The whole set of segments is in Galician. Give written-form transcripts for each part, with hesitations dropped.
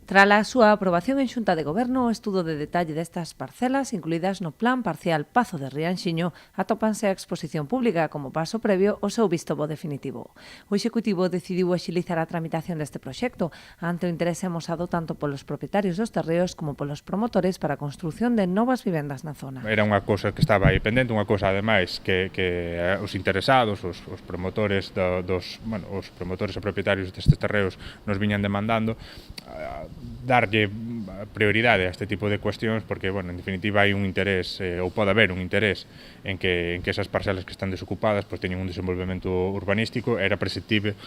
Trala a súa aprobación en Xunta de Goberno, o estudo de detalle destas parcelas incluídas no Plan Parcial Pazo de Rianxiño atópanse a exposición pública como paso previo ao seu visto bo definitivo. O Executivo decidiu axilizar a tramitación deste proxecto ante o interese amosado tanto polos propietarios dos terreos como polos promotores para a construción de novas vivendas na zona. Era unha cousa que estaba aí pendente, unha cousa ademais que os interesados, os promotores os promotores e propietarios destes terreos nos viñan demandando, darlle prioridade a este tipo de cuestións porque, en definitiva, hai un interés, ou pode haber un interés en que esas parcelas que están desocupadas teñen un desenvolvemento urbanístico. Era perceptible,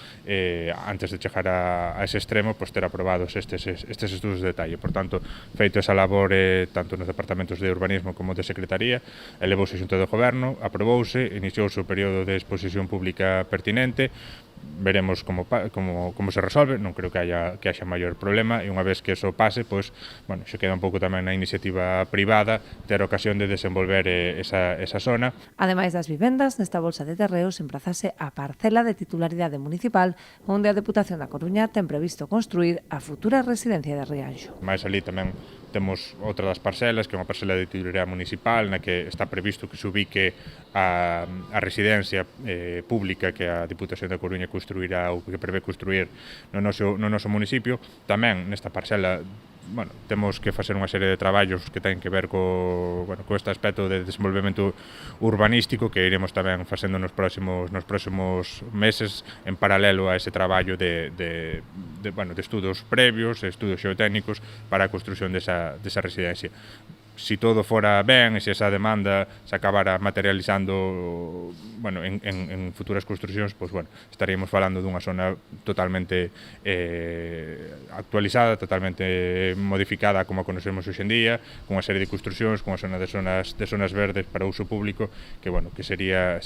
antes de chegar a ese extremo, ter aprobados estes estudos de detalle. Por tanto, feito esa labor tanto nos departamentos de urbanismo como de secretaría, elevouse a Xunta de Goberno, aprobouse, iniciouse o período de exposición pública pertinente. Veremos como se resolve, non creo que haxa maior problema, e unha vez que eso pase, se queda un pouco tamén na iniciativa privada ter ocasión de desenvolver esa zona. Ademais das vivendas, nesta bolsa de terreos emprazase a parcela de titularidade municipal onde a Deputación da Coruña ten previsto construir a futura residencia de Rianxo. Mais ali tamén temos outra das parcelas, que é unha parcela de titularidade municipal, na que está previsto que se ubique a residencia pública que a Diputación da Coruña construirá ou que prevé construir no noso municipio. Tamén nesta parcela temos que facer unha serie de traballos que ten que ver co este aspecto de desenvolvemento urbanístico que iremos tamén facendo nos próximos meses en paralelo a ese traballo de estudos previos, estudos xeotécnicos para a construción desa residencia. Si todo fora ben e se esa demanda se acabara materializando en futuras construcións, estaríamos falando dunha zona totalmente actualizada, totalmente modificada como a conocemos hoxe en día, con unha serie de construcións, con unha zona de zonas verdes para uso público, que sería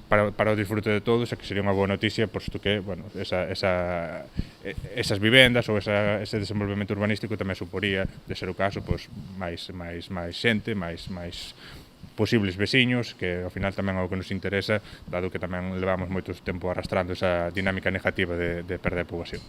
para o disfrute de todos, e que sería unha boa noticia, posto que esas vivendas ou ese desenvolvemento urbanístico tamén suporía, de ser o caso, máis xente, máis posibles veciños, que ao final tamén é o que nos interesa, dado que tamén levamos moito tempo arrastrando esa dinámica negativa de perda de poboación.